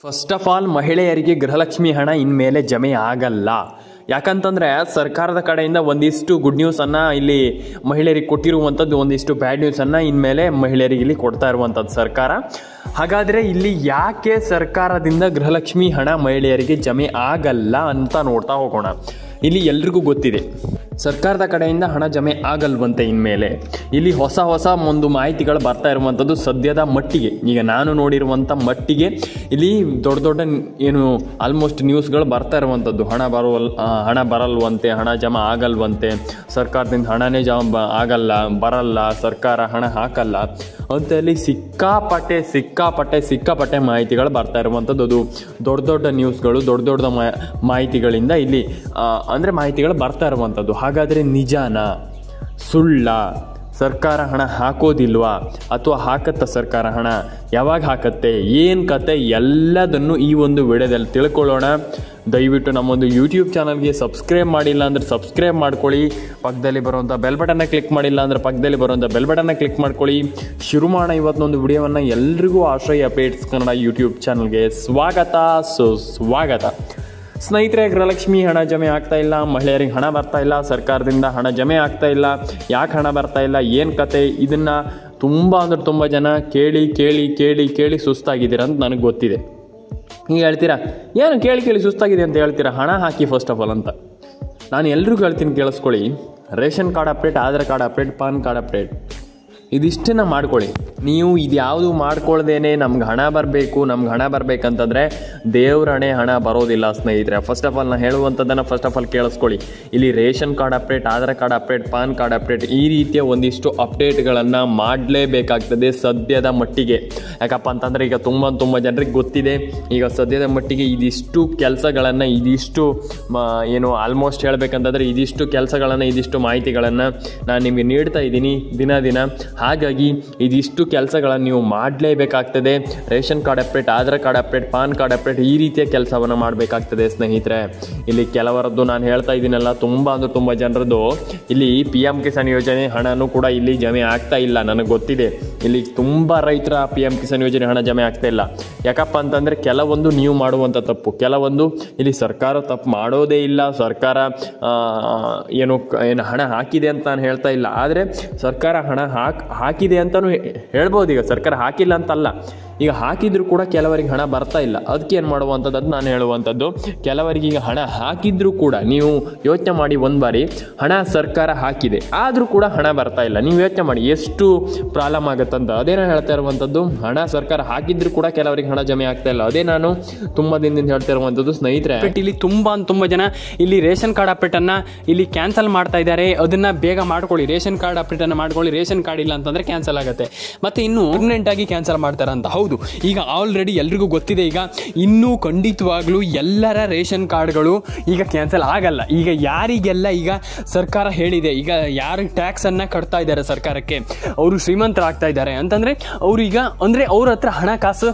First of all ಮಹಿಳೆಯರಿಗೆ ಗೃಹಲಕ್ಷ್ಮಿ ಹಣ ಇನ್ಮೇಲೆ ಜಮೆ ಆಗಲ್ಲ. ಯಾಕಂತಂದರೆ ಸರ್ಕಾರದ ಕಡೆಯಿಂದ ಒಂದಿಷ್ಟು ಗುಡ್ ನ್ಯೂಸನ್ನು ಇಲ್ಲಿ ಮಹಿಳೆಯರಿಗೆ ಕೊಟ್ಟಿರುವಂಥದ್ದು, ಒಂದಿಷ್ಟು ಬ್ಯಾಡ್ ನ್ಯೂಸನ್ನು ಇನ್ಮೇಲೆ ಮಹಿಳೆಯರಿಗೆ ಇಲ್ಲಿ ಕೊಡ್ತಾ ಇರುವಂಥದ್ದು ಸರ್ಕಾರ. ಹಾಗಾದರೆ ಇಲ್ಲಿ ಯಾಕೆ ಸರ್ಕಾರದಿಂದ ಗೃಹಲಕ್ಷ್ಮಿ ಹಣ ಮಹಿಳೆಯರಿಗೆ ಜಮೆ ಆಗಲ್ಲ ಅಂತ ನೋಡ್ತಾ ಹೋಗೋಣ. ಇಲ್ಲಿ ಎಲ್ರಿಗೂ ಗೊತ್ತಿದೆ ಸರ್ಕಾರದ ಕಡೆಯಿಂದ ಹಣ ಜಮೆ ಆಗಲ್ವಂತೆ. ಇನ್ಮೇಲೆ ಇಲ್ಲಿ ಹೊಸ ಒಂದು ಮಾಹಿತಿಗಳು ಬರ್ತಾ ಇರುವಂಥದ್ದು ಸದ್ಯದ ಮಟ್ಟಿಗೆ, ಈಗ ನಾನು ನೋಡಿರುವಂಥ ಮಟ್ಟಿಗೆ ಇಲ್ಲಿ ದೊಡ್ಡ ಏನು ಆಲ್ಮೋಸ್ಟ್ ನ್ಯೂಸ್ಗಳು ಬರ್ತಾ ಇರುವಂಥದ್ದು. ಹಣ ಬರಲ್ವಂತೆ, ಹಣ ಜಮಾ ಆಗಲ್ವಂತೆ, ಸರ್ಕಾರದಿಂದ ಹಣನೇ ಬರಲ್ಲ, ಸರ್ಕಾರ ಹಣ ಹಾಕಲ್ಲ ಅಂತ ಇಲ್ಲಿ ಸಿಕ್ಕಾಪಟ್ಟೆ ಮಾಹಿತಿಗಳು ಬರ್ತಾ ಇರುವಂಥದ್ದು. ಅದು ದೊಡ್ಡ ನ್ಯೂಸ್ಗಳು, ದೊಡ್ಡ ಮಾಹಿತಿಗಳಿಂದ ಇಲ್ಲಿ ಅಂದರೆ ಮಾಹಿತಿಗಳು ಬರ್ತಾ ಇರುವಂಥದ್ದು. ಹಾಗಾದರೆ ನಿಜಾನ ಸುಳ್ಳ? ಸರ್ಕಾರ ಹಣ ಹಾಕೋದಿಲ್ವಾ ಅಥವಾ ಹಾಕತ್ತ ಸರ್ಕಾರ ಹಣ? ಯಾವಾಗ ಹಾಕತ್ತೆ, ಏನು ಕತೆ, ಎಲ್ಲದನ್ನು ಈ ಒಂದು ವಿಡಿಯೋದಲ್ಲಿ ತಿಳ್ಕೊಳ್ಳೋಣ. ದಯವಿಟ್ಟು ನಮ್ಮೊಂದು ಯೂಟ್ಯೂಬ್ ಚಾನಲ್ಗೆ ಸಬ್ಸ್ಕ್ರೈಬ್ ಮಾಡಿಲ್ಲ ಅಂದರೆ ಸಬ್ಸ್ಕ್ರೈಬ್ ಮಾಡ್ಕೊಳ್ಳಿ. ಪಕ್ಕದಲ್ಲಿ ಬರುವಂಥ ಬೆಲ್ ಬಟನ್ನ ಕ್ಲಿಕ್ ಮಾಡಿಲ್ಲ ಅಂದರೆ ಪಕ್ಕದಲ್ಲಿ ಬರುವಂಥ ಬೆಲ್ ಬಟನ್ನ ಕ್ಲಿಕ್ ಮಾಡ್ಕೊಳ್ಳಿ. ಶುರು ಮಾಡೋಣ ಇವತ್ತೊಂದು ವಿಡಿಯೋವನ್ನು. ಎಲ್ರಿಗೂ ಆಶ್ರಯ ಅಪ್ಡೇಟ್ಸ್ ಕನ್ನಡ ಯೂಟ್ಯೂಬ್ ಚಾನಲ್ಗೆ ಸ್ವಾಗತ. ಸ್ನೇಹಿತರೆ, ಗೃಹಲಕ್ಷ್ಮಿ ಹಣ ಜಮೆ ಆಗ್ತಾ ಇಲ್ಲ, ಮಹಿಳೆಯರಿಗೆ ಹಣ ಬರ್ತಾ ಇಲ್ಲ, ಸರ್ಕಾರದಿಂದ ಹಣ ಜಮೆ ಆಗ್ತಾ ಇಲ್ಲ. ಯಾಕೆ ಹಣ ಬರ್ತಾ ಇಲ್ಲ, ಏನು ಕತೆ, ಇದನ್ನು ತುಂಬ ಜನ ಕೇಳಿ ಸುಸ್ತಾಗಿದ್ದೀರ ಅಂತ ನನಗೆ ಗೊತ್ತಿದೆ. ನೀವು ಹೇಳ್ತೀರಾ ಏನು ಕೇಳಿ ಸುಸ್ತಾಗಿದೆ ಅಂತ ಹೇಳ್ತೀರಾ, ಹಣ ಹಾಕಿ ಫಸ್ಟ್ ಆಫ್ ಆಲ್ ಅಂತ. ನಾನು ಎಲ್ರಿಗೂ ಹೇಳ್ತೀನಿ, ಕೇಳಿಸ್ಕೊಳ್ಳಿ. Ration card update, Aadhaar card update, PAN card update, ಇದಿಷ್ಟನ್ನು ಮಾಡ್ಕೊಳ್ಳಿ. ನೀವು ಇದ್ಯಾವುದು ಮಾಡ್ಕೊಳ್ದೇನೆ ನಮ್ಗೆ ಹಣ ಬರಬೇಕಂತಂದರೆ ದೇವ್ರಣೆ ಹಣ ಬರೋದಿಲ್ಲ ಸ್ನೇಹಿತರೆ. ಫಸ್ಟ್ ಆಫ್ ಆಲ್ ನಾನು ಹೇಳುವಂಥದ್ದನ್ನು ಫಸ್ಟ್ ಆಫ್ ಆಲ್ ಕೇಳಿಸ್ಕೊಳ್ಳಿ. ಇಲ್ಲಿ ration card update, Aadhaar card update, PAN card update, ಈ ರೀತಿಯ ಒಂದಿಷ್ಟು ಅಪ್ಡೇಟ್ಗಳನ್ನು ಮಾಡಲೇಬೇಕಾಗ್ತದೆ ಸದ್ಯದ ಮಟ್ಟಿಗೆ. ಯಾಕಪ್ಪ ಅಂತಂದರೆ ಈಗ ತುಂಬ ಜನರಿಗೆ ಗೊತ್ತಿದೆ. ಈಗ ಸದ್ಯದ ಮಟ್ಟಿಗೆ ಇದಿಷ್ಟು ಕೆಲಸಗಳನ್ನು, ಏನು ಆಲ್ಮೋಸ್ಟ್ ಹೇಳಬೇಕಂತಂದರೆ ಇದಿಷ್ಟು ಮಾಹಿತಿಗಳನ್ನು ನಾನು ನಿಮಗೆ ನೀಡ್ತಾ ಇದ್ದೀನಿ ದಿನ. ಹಾಗಾಗಿ ಇದಿಷ್ಟು ಕೆಲಸಗಳನ್ನು ನೀವು ಮಾಡಲೇಬೇಕಾಗ್ತದೆ. Ration card update, Aadhaar card update, PAN card update, ಈ ರೀತಿಯ ಕೆಲಸವನ್ನು ಮಾಡಬೇಕಾಗ್ತದೆ ಸ್ನೇಹಿತರೆ. ಇಲ್ಲಿ ಕೆಲವರದ್ದು ನಾನು ಹೇಳ್ತಾ ಇದ್ದೀನಲ್ಲ, ತುಂಬ ಜನರದ್ದು ಇಲ್ಲಿ PM ಕಿಸಾನ್ ಯೋಜನೆ ಹಣನೂ ಕೂಡ ಇಲ್ಲಿ ಜಮೆ ಆಗ್ತಾ ಇಲ್ಲ. ನನಗೆ ಗೊತ್ತಿದೆ ಇಲ್ಲಿ ತುಂಬ ರೈತರ PM ಕಿಸಾನ್ ಯೋಜನೆ ಹಣ ಜಮೆ ಆಗ್ತಾ ಇಲ್ಲ. ಯಾಕಪ್ಪ ಅಂತಂದರೆ ಕೆಲವೊಂದು ನೀವು ಮಾಡುವಂಥ ತಪ್ಪು, ಕೆಲವೊಂದು ಇಲ್ಲಿ ಸರ್ಕಾರ ತಪ್ಪು ಮಾಡೋದೇ ಇಲ್ಲ. ಸರ್ಕಾರ ಏನು ಹಣ ಹಾಕಿದೆ ಅಂತ ನಾನು ಹೇಳ್ತಾ ಇಲ್ಲ, ಆದರೆ ಸರ್ಕಾರ ಹಣ ಹಾಕಿದೆ ಅಂತಲೂ ಹೇಳ್ಬೋದು. ಈಗ ಸರ್ಕಾರ ಹಾಕಿಲ್ಲ ಅಂತಲ್ಲ, ಈಗ ಹಾಕಿದರೂ ಕೂಡ ಕೆಲವರಿಗೆ ಹಣ ಬರ್ತಾ ಇಲ್ಲ. ಅದಕ್ಕೆ ಏನು ಮಾಡುವಂಥದ್ದು, ಅದು ನಾನು ಹೇಳುವಂಥದ್ದು, ಕೆಲವರಿಗೆ ಈಗ ಹಣ ಹಾಕಿದರೂ ಕೂಡ ನೀವು ಯೋಚನೆ ಮಾಡಿ, ಒಂದು ಬಾರಿ ಹಣ ಸರ್ಕಾರ ಹಾಕಿದೆ ಆದರೂ ಕೂಡ ಹಣ ಬರ್ತಾ ಇಲ್ಲ. ನೀವು ಯೋಚನೆ ಮಾಡಿ ಎಷ್ಟು ಪ್ರಾಬ್ಲಮ್ ಆಗುತ್ತಂತ. ಅದೇ ನಾನು ಹೇಳ್ತಾ ಇರುವಂಥದ್ದು, ಹಣ ಸರ್ಕಾರ ಹಾಕಿದರೂ ಕೂಡ ಕೆಲವರಿಗೆ ಹಣ ಜಮೆ ಆಗ್ತಾ ಇಲ್ಲ. ಅದೇ ನಾನು ತುಂಬ ದಿನದಿಂದ ಹೇಳ್ತಾ ಇರುವಂಥದ್ದು ಸ್ನೇಹಿತರೆ. ಇಲ್ಲಿ ತುಂಬ ಜನ ಇಲ್ಲಿ ರೇಷನ್ ಕಾರ್ಡ್ ಅಪ್ಡೇಟನ್ನು ಇಲ್ಲಿ ಕ್ಯಾನ್ಸಲ್ ಮಾಡ್ತಾ ಇದ್ದಾರೆ. ಅದನ್ನು ಬೇಗ ಮಾಡ್ಕೊಳ್ಳಿ, ರೇಷನ್ ಕಾರ್ಡ್ ಅಪ್ಡೇಟನ್ನು ಮಾಡ್ಕೊಳ್ಳಿ. ರೇಷನ್ ಕಾರ್ಡ್ ಇಲ್ಲ ಅಂತಂದರೆ ಕ್ಯಾನ್ಸಲ್ ಆಗುತ್ತೆ, ಮತ್ತು ಇನ್ನೂ ಪರ್ಮನೆಂಟಾಗಿ ಕ್ಯಾನ್ಸಲ್ ಮಾಡ್ತಾರಂತ. ಹೌದು, ಈಗ ಆಲ್ರೆಡಿ ಎಲ್ರಿಗೂ ಗೊತ್ತಿದೆ. ಈಗ ಇನ್ನೂ ಖಂಡಿತವಾಗ್ಲೂ ಎಲ್ಲರ ರೇಷನ್ ಕಾರ್ಡ್ಗಳು ಈಗ ಕ್ಯಾನ್ಸಲ್ ಆಗಲ್ಲ. ಈಗ ಯಾರಿಗೆಲ್ಲ ಈಗ ಸರ್ಕಾರ ಹೇಳಿದೆ, ಈಗ ಯಾರು ಟ್ಯಾಕ್ಸನ್ನು ಕಟ್ತಾ ಇದ್ದಾರೆ ಸರ್ಕಾರಕ್ಕೆ, ಅವರು ಶ್ರೀಮಂತರಾಗ್ತಾ ಇದ್ದಾರೆ ಅಂತಂದರೆ ಅವ್ರೀಗ ಅಂದರೆ ಅವ್ರ ಹತ್ರ ಹಣಕಾಸು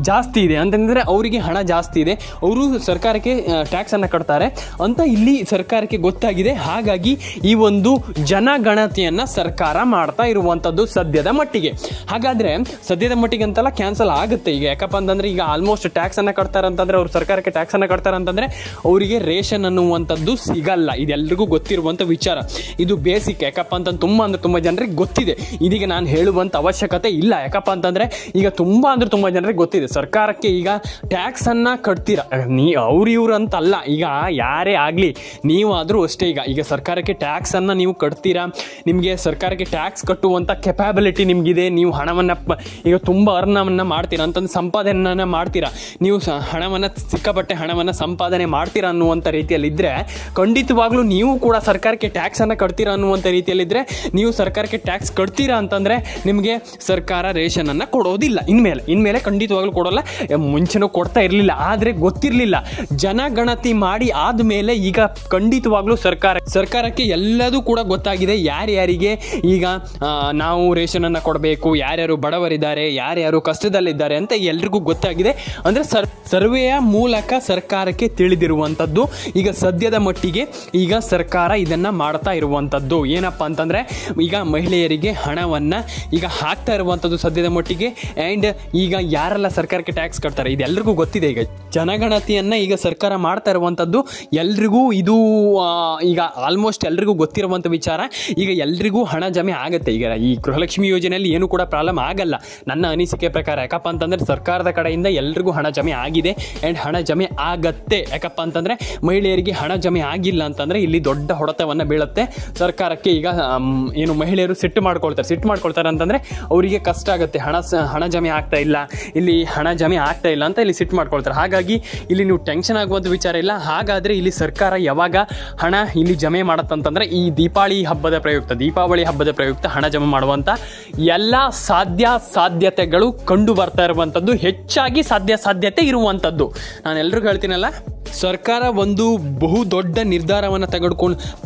ಜಾಸ್ತಿ ಇದೆ ಅಂತಂದರೆ, ಅವರಿಗೆ ಹಣ ಜಾಸ್ತಿ ಇದೆ, ಅವರು ಸರ್ಕಾರಕ್ಕೆ ಟ್ಯಾಕ್ಸನ್ನು ಕಟ್ತಾರೆ ಅಂತ ಇಲ್ಲಿ ಸರ್ಕಾರಕ್ಕೆ ಗೊತ್ತಾಗಿದೆ. ಹಾಗಾಗಿ ಈ ಒಂದು ಜನಗಣತಿಯನ್ನು ಸರ್ಕಾರ ಮಾಡ್ತಾ ಇರುವಂಥದ್ದು ಸದ್ಯದ ಮಟ್ಟಿಗೆ. ಹಾಗಾದರೆ ಸದ್ಯದ ಮಟ್ಟಿಗೆ ಅಂತಲ್ಲ, ಕ್ಯಾನ್ಸಲ್ ಆಗುತ್ತೆ ಈಗ. ಯಾಕಪ್ಪ ಅಂತಂದರೆ ಈಗ ಆಲ್ಮೋಸ್ಟ್ ಟ್ಯಾಕ್ಸನ್ನು ಕಟ್ತಾರೆ ಅಂತಂದರೆ, ಅವ್ರು ಸರ್ಕಾರಕ್ಕೆ ಟ್ಯಾಕ್ಸನ್ನು ಕಟ್ತಾರೆ ಅಂತಂದರೆ ಅವರಿಗೆ ರೇಷನ್ ಅನ್ನುವಂಥದ್ದು ಸಿಗಲ್ಲ. ಇದೆಲ್ಲರಿಗೂ ಗೊತ್ತಿರುವಂಥ ವಿಚಾರ, ಇದು ಬೇಸಿಕ್. ಯಾಕಪ್ಪ ಅಂತಂದ್ರೆ ತುಂಬ ಜನರಿಗೆ ಗೊತ್ತಿದೆ. ಇದೀಗ ನಾನು ಹೇಳುವಂಥ ಅವಶ್ಯಕತೆ ಇಲ್ಲ. ಯಾಕಪ್ಪ ಅಂತಂದರೆ ಈಗ ತುಂಬ ಜನರಿಗೆ ಗೊತ್ತಿದೆ. ಸರ್ಕಾರಕ್ಕೆ ಈಗ ಟ್ಯಾಕ್ಸನ್ನು ಕಟ್ತೀರ ಇವ್ರು ಅಂತಲ್ಲ, ಈಗ ಯಾರೇ ಆಗಲಿ ನೀವಾದರೂ ಅಷ್ಟೇ. ಈಗ ಸರ್ಕಾರಕ್ಕೆ ಟ್ಯಾಕ್ಸನ್ನು ನೀವು ಕಟ್ತೀರಾ, ನಿಮಗೆ ಸರ್ಕಾರಕ್ಕೆ ಟ್ಯಾಕ್ಸ್ ಕಟ್ಟುವಂಥ ಕೆಪಾಬಿಲಿಟಿ ನಿಮಗಿದೆ. ನೀವು ಹಣವನ್ನು ಈಗ ತುಂಬ ಅರ್ನವನ್ನು ಮಾಡ್ತೀರಾ ಅಂತಂದು ಸಂಪಾದನೆಯನ್ನು ಮಾಡ್ತೀರಾ, ನೀವು ಸಿಕ್ಕಾಪಟ್ಟೆ ಹಣವನ್ನು ಸಂಪಾದನೆ ಮಾಡ್ತೀರಾ ಅನ್ನುವಂಥ ರೀತಿಯಲ್ಲಿದ್ದರೆ ಖಂಡಿತವಾಗ್ಲೂ ನೀವು ಕೂಡ ಸರ್ಕಾರಕ್ಕೆ ಟ್ಯಾಕ್ಸನ್ನು ಕಟ್ತೀರಾ ಅನ್ನುವಂಥ ರೀತಿಯಲ್ಲಿದ್ದರೆ, ನೀವು ಸರ್ಕಾರಕ್ಕೆ ಟ್ಯಾಕ್ಸ್ ಕಟ್ತೀರಾ ಅಂತಂದರೆ ನಿಮಗೆ ಸರ್ಕಾರ ರೇಷನನ್ನು ಕೊಡೋದಿಲ್ಲ. ಇನ್ಮೇಲೆ ಖಂಡಿತವಾಗ್ಲೂ ಕೊಡೋಲ್ಲ. ಮುಂಚೆನೂ ಕೊಡ್ತಾ ಇರಲಿಲ್ಲ, ಆದರೆ ಗೊತ್ತಿರಲಿಲ್ಲ. ಜನಗಣತಿ ಮಾಡಿ ಆದಮೇಲೆ ಈಗ ಖಂಡಿತವಾಗ್ಲೂ ಸರ್ಕಾರಕ್ಕೆ ಎಲ್ಲದೂ ಕೂಡ ಗೊತ್ತಾಗಿದೆ. ಯಾರ್ಯಾರಿಗೆ ಈಗ ನಾವು ರೇಷನನ್ನು ಕೊಡಬೇಕು, ಯಾರ್ಯಾರು ಬಡವರಿದ್ದಾರೆ, ಯಾರ್ಯಾರು ಕಷ್ಟದಲ್ಲಿದ್ದಾರೆ ಅಂತ ಎಲ್ರಿಗೂ ಗೊತ್ತಾಗಿದೆ. ಅಂದರೆ ಸರ್ವೆಯ ಮೂಲಕ ಸರ್ಕಾರಕ್ಕೆ ತಿಳಿದಿರುವಂಥದ್ದು. ಈಗ ಸದ್ಯದ ಮಟ್ಟಿಗೆ ಈಗ ಸರ್ಕಾರ ಇದನ್ನು ಮಾಡ್ತಾ ಇರುವಂಥದ್ದು ಏನಪ್ಪ ಅಂತಂದರೆ, ಈಗ ಮಹಿಳೆಯರಿಗೆ ಹಣವನ್ನು ಈಗ ಹಾಕ್ತಾ ಇರುವಂಥದ್ದು ಸದ್ಯದ ಮಟ್ಟಿಗೆ. ಆ್ಯಂಡ್ ಈಗ ಯಾರೆಲ್ಲ ಸರ್ಕಾರಕ್ಕೆ ಟ್ಯಾಕ್ಸ್ ಕಟ್ತಾರೆ ಇದೆಲ್ಲರಿಗೂ ಗೊತ್ತಿದೆ. ಈಗ ಜನಗಣತಿಯನ್ನು ಈಗ ಸರ್ಕಾರ ಮಾಡ್ತಾ ಇರುವಂಥದ್ದು ಎಲ್ರಿಗೂ ಇದು ಈಗ ಆಲ್ಮೋಸ್ಟ್ ಎಲ್ರಿಗೂ ಗೊತ್ತಿರುವಂಥ ವಿಚಾರ. ಈಗ ಎಲ್ರಿಗೂ ಹಣ ಜಮೆ ಆಗುತ್ತೆ. ಈಗ ಈ ಗೃಹಲಕ್ಷ್ಮಿ ಯೋಜನೆಯಲ್ಲಿ ಏನು ಕೂಡ ಪ್ರಾಬ್ಲಮ್ ಆಗಲ್ಲ ನನ್ನ ಅನಿಸಿಕೆ ಪ್ರಕಾರ. ಯಾಕಪ್ಪ ಅಂತಂದರೆ ಸರ್ಕಾರದ ಕಡೆಯಿಂದ ಎಲ್ರಿಗೂ ಹಣ ಜಮೆ ಆಗಿದೆ ಆ್ಯಂಡ್ ಹಣ ಜಮೆ ಆಗತ್ತೆ. ಯಾಕಪ್ಪ ಅಂತಂದರೆ ಮಹಿಳೆಯರಿಗೆ ಹಣ ಜಮೆ ಆಗಿಲ್ಲ ಅಂತಂದರೆ ಇಲ್ಲಿ ದೊಡ್ಡ ಹೊಡೆತವನ್ನು ಬೀಳುತ್ತೆ ಸರ್ಕಾರಕ್ಕೆ. ಈಗ ಏನು ಮಹಿಳೆಯರು ಸಿಟ್ಟು ಮಾಡ್ಕೊಳ್ತಾರೆ ಅಂತಂದರೆ ಅವರಿಗೆ ಕಷ್ಟ ಆಗುತ್ತೆ. ಹಣ ಜಮೆ ಆಗ್ತಾ ಇಲ್ಲ, ಇಲ್ಲಿ ಹಣ ಜಮೆ ಆಗ್ತಾ ಇಲ್ಲ ಅಂತ ಇಲ್ಲಿ ಸಿಟ್ಟು ಮಾಡ್ಕೊಳ್ತಾರೆ. ಹಾಗಾಗಿ ಇಲ್ಲಿ ನೀವು ಟೆನ್ಷನ್ ಆಗುವಂಥ ವಿಚಾರ ಇಲ್ಲ. ಹಾಗಾದರೆ ಇಲ್ಲಿ ಸರ್ಕಾರ ಯಾವಾಗ ಹಣ ಇಲ್ಲಿ ಜಮೆ ಮಾಡತ್ತಂತಂದರೆ ಈ ದೀಪಾವಳಿ ಹಬ್ಬದ ಪ್ರಯುಕ್ತ ಹಣ ಜಮೆ ಮಾಡುವಂಥ ಎಲ್ಲ ಸಾಧ್ಯತೆಗಳು ಕಂಡು ಬರ್ತಾ ಇರುವಂಥದ್ದು, ಹೆಚ್ಚಾಗಿ ಸಾಧ್ಯತೆ ಇರುವಂಥದ್ದು. ನಾನು ಎಲ್ರಿಗೂ ಹೇಳ್ತೀನಲ್ಲ, ಸರ್ಕಾರ ಒಂದು ಬಹು ದೊಡ್ಡ ನಿರ್ಧಾರವನ್ನು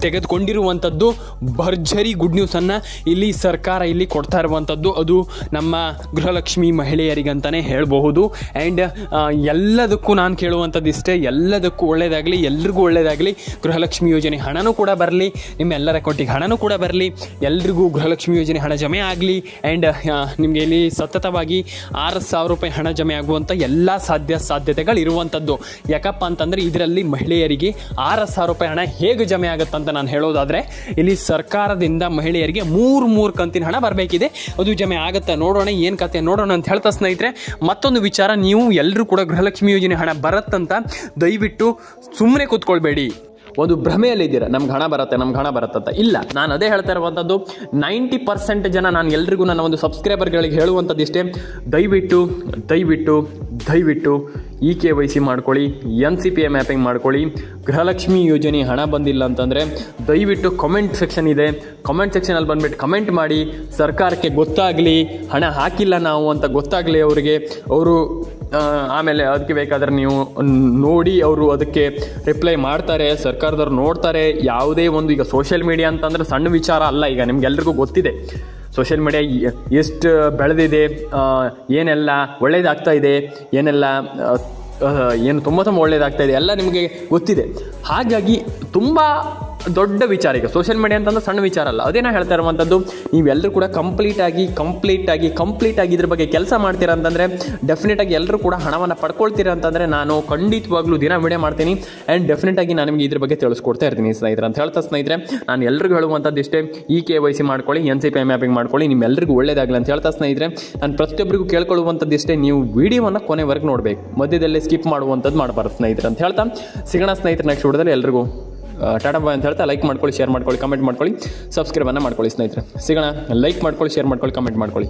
ತೆಗೆದುಕೊಂಡಿರುವಂಥದ್ದು. ಭರ್ಜರಿ ಗುಡ್ ನ್ಯೂಸನ್ನು ಇಲ್ಲಿ ಸರ್ಕಾರ ಇಲ್ಲಿ ಕೊಡ್ತಾ ಇರುವಂಥದ್ದು. ಅದು ನಮ್ಮ ಗೃಹಲಕ್ಷ್ಮಿ ಮಹಿಳೆಯರಿಗಂತಲೇ ಹೇಳಬಹುದು. ಆ್ಯಂಡ್ ಎಲ್ಲದಕ್ಕೂ ನಾನು ಕೇಳುವಂಥದ್ದು ಇಷ್ಟೇ, ಎಲ್ಲದಕ್ಕೂ ಒಳ್ಳೆಯದಾಗಲಿ, ಎಲ್ರಿಗೂ ಒಳ್ಳೆಯದಾಗಲಿ. ಗೃಹಲಕ್ಷ್ಮಿ ಯೋಜನೆ ಹಣನೂ ಕೂಡ ಬರಲಿ, ನಿಮ್ಮೆಲ್ಲರ ಅಕೌಂಟಿಗೆ ಹಣನೂ ಕೂಡ ಬರಲಿ, ಎಲ್ರಿಗೂ ಗೃಹಲಕ್ಷ್ಮಿ ಯೋಜನೆ ಹಣ ಜಮೆ ಆಗಲಿ. ಆ್ಯಂಡ್ ನಿಮಗೆ ಇಲ್ಲಿ ಸತತವಾಗಿ 6,000 ರೂಪಾಯಿ ಹಣ ಜಮೆ ಆಗುವಂಥ ಎಲ್ಲ ಸಾಧ್ಯತೆಗಳು ಇರುವಂಥದ್ದು. ಯಾಕಪ್ಪ ಅಂತಂದರೆ ಇದರಲ್ಲಿ ಮಹಿಳೆಯರಿಗೆ 6,000 ರೂಪಾಯಿ ಹಣ ಹೇಗೆ ಜಮೆ ಆಗುತ್ತಂತ ನಾನು ಹೇಳೋದಾದರೆ, ಇಲ್ಲಿ ಸರ್ಕಾರದಿಂದ ಮಹಿಳೆಯರಿಗೆ ಮೂರು ಕಂತಿನ ಹಣ ಬರಬೇಕಿದೆ. ಅದು ಜಮೆ ಆಗುತ್ತೆ. ನೋಡೋಣ ಏನು ಕತೆ ನೋಡೋಣ ಅಂತ ಹೇಳ್ತಾ ಸ್ನೇಹಿತರೆ, ಮತ್ತೊಂದು ವಿಚಾರ, ನೀವು ಎಲ್ಲರೂ ಕೂಡ ಗೃಹಲಕ್ಷ್ಮಿ ಯೋಜನೆ ಹಣ ಬರುತ್ತಂತ ದಯವಿಟ್ಟು ಸುಮ್ಮನೆ ಕೂತ್ಕೊಳ್ಬೇಡಿ. ಒಂದು ಭ್ರಮೆಯಲ್ಲಿದ್ದೀರಾ, ನಮ್ಗೆ ಹಣ ಬರುತ್ತೆ ಅಂತ. ಇಲ್ಲ, ನಾನು ಅದೇ ಹೇಳ್ತಾ ಇರುವಂಥದ್ದು. 90% ಜನ, ನಾನು ಎಲ್ರಿಗೂ ನನ್ನ ಒಂದು ಸಬ್ಸ್ಕ್ರೈಬರ್ಗಳಿಗೆ ಹೇಳುವಂಥದ್ದು ಇಷ್ಟೇ, ದಯವಿಟ್ಟು EKYC ಮಾಡ್ಕೊಳ್ಳಿ, NCPA ಮ್ಯಾಪಿಂಗ್ ಮಾಡ್ಕೊಳ್ಳಿ. ಗೃಹಲಕ್ಷ್ಮಿ ಯೋಜನೆ ಹಣ ಬಂದಿಲ್ಲ ಅಂತಂದರೆ ದಯವಿಟ್ಟು ಕಮೆಂಟ್ ಸೆಕ್ಷನ್ ಇದೆ, ಕಮೆಂಟ್ ಸೆಕ್ಷನಲ್ಲಿ ಬಂದುಬಿಟ್ಟು ಕಮೆಂಟ್ ಮಾಡಿ. ಸರ್ಕಾರಕ್ಕೆ ಗೊತ್ತಾಗಲಿ ಹಣ ಹಾಕಿಲ್ಲ ನಾವು ಅಂತ ಗೊತ್ತಾಗಲಿ ಅವರಿಗೆ. ಅವರು ಆಮೇಲೆ ಅದಕ್ಕೆ ಬೇಕಾದರೆ ನೀವು ನೋಡಿ, ಅವರು ಅದಕ್ಕೆ ರಿಪ್ಲೈ ಮಾಡ್ತಾರೆ, ಸರ್ಕಾರದವ್ರು ನೋಡ್ತಾರೆ. ಯಾವುದೇ ಒಂದು ಈಗ ಸೋಷಿಯಲ್ ಮೀಡಿಯಾ ಅಂತಂದರೆ ಸಣ್ಣ ವಿಚಾರ ಅಲ್ಲ. ಈಗ ನಿಮ್ಗೆಲ್ರಿಗೂ ಗೊತ್ತಿದೆ ಸೋಷಿಯಲ್ ಮೀಡಿಯಾ ಎಷ್ಟು ಬೆಳೆದಿದೆ, ಏನೆಲ್ಲ ಒಳ್ಳೇದಾಗ್ತಾ ಇದೆ, ಏನೆಲ್ಲ ಏನು ತುಂಬ ಒಳ್ಳೇದಾಗ್ತಾ ಇದೆ ಎಲ್ಲ ನಿಮಗೆ ಗೊತ್ತಿದೆ. ಹಾಗಾಗಿ ತುಂಬ ದೊಡ್ಡ ವಿಚಾರ ಈಗ ಸೋಷಿಯಲ್ ಮೀಡಿಯಾ ಅಂತಂದ್ರೆ ಸಣ್ಣ ವಿಚಾರ ಅಲ್ಲ. ಅದೇ ನಾನು ಹೇಳ್ತಾ ಇರುವಂಥದ್ದು, ನೀವೆಲ್ಲರೂ ಕೂಡ ಕಂಪ್ಲೀಟ್ ಆಗಿ ಇದ್ರ ಬಗ್ಗೆ ಕೆಲಸ ಮಾಡ್ತೀರಾ ಅಂತಂದರೆ ಡೆಫಿನೆಟಾಗಿ ಎಲ್ಲರೂ ಕೂಡ ಹಣವನ್ನು ಪಡ್ಕೊಳ್ತೀರಾ ಅಂತಂದರೆ ನಾನು ಖಂಡಿತವಾಗ್ಲೂ ದಿನ ವಿಡಿಯೋ ಮಾಡ್ತೀನಿ. ಆ್ಯಂಡ್ ಡೆಫಿನೆಟಾಗಿ ನಾನು ನಿಮಗೆ ಇದ್ರ ಬಗ್ಗೆ ತಿಳಿಸ್ಕೊಡ್ತಾ ಇರ್ತೀನಿ ಸ್ನೇಹಿತರೆ ಅಂತ ಹೇಳ್ತಾ ಸ್ನೇಹಿತರೆ, ನಾನು ಎಲ್ರಿಗೂ ಹೇಳುವಂಥದ್ದು ಇಷ್ಟೇ, EKYC ಮಾಡ್ಕೊಳ್ಳಿ, NCPA ಮ್ಯಾಪಿಂಗ್ ಮಾಡ್ಕೊಳ್ಳಿ, ನಿಮ್ಮೆಲ್ಲರಿಗೂ ಒಳ್ಳೇದಾಗಲಿ ಅಂತ ಹೇಳ್ತಾ ಸ್ನೇಹಿತರೆ, ನಾನು ಪ್ರತಿಯೊಬ್ಬರಿಗೂ ಕೇಳ್ಕೊಳ್ಳುವಂಥದ್ದು ಇಷ್ಟೇ, ನೀವು ವಿಡಿಯೋವನ್ನು ಕೊನೆವರೆಗೆ ನೋಡಬೇಕು, ಮಧ್ಯದಲ್ಲೇ ಸ್ಕಿಪ್ ಮಾಡುವಂಥದ್ದು ಮಾಡಬಾರ್ದು ಸ್ನೇಹಿತರೆ ಅಂತ ಹೇಳ್ತಾ ಸಿಗೋಣ ಸ್ನೇಹಿತರೆ ನೆಕ್ಸ್ಟ್ ವಿಡಿಯೋದಲ್ಲಿ. ಎಲ್ರಿಗೂ ಟಾಟಾ ಬಾಯ್ ಅಂತ ಹೇಳ್ತಾ ಲೈಕ್ ಮಾಡ್ಕೊಳ್ಳಿ, ಶೇರ್ ಮಾಡ್ಕೊಳ್ಳಿ, ಕಮೆಂಟ್ ಮಾಡ್ಕೊಳ್ಳಿ, ಸಬ್ಸ್ಕ್ರೈಬನ್ನು ಮಾಡ್ಕೊಳ್ಳಿ ಸ್ನೇಹಿತರೆ. ಸಿಗೋಣ. ಲೈಕ್ ಮಾಡ್ಕೊಳ್ಳಿ, ಶೇರ್ ಮಾಡ್ಕೊಳ್ಳಿ, ಕಮೆಂಟ್ ಮಾಡ್ಕೊಳ್ಳಿ.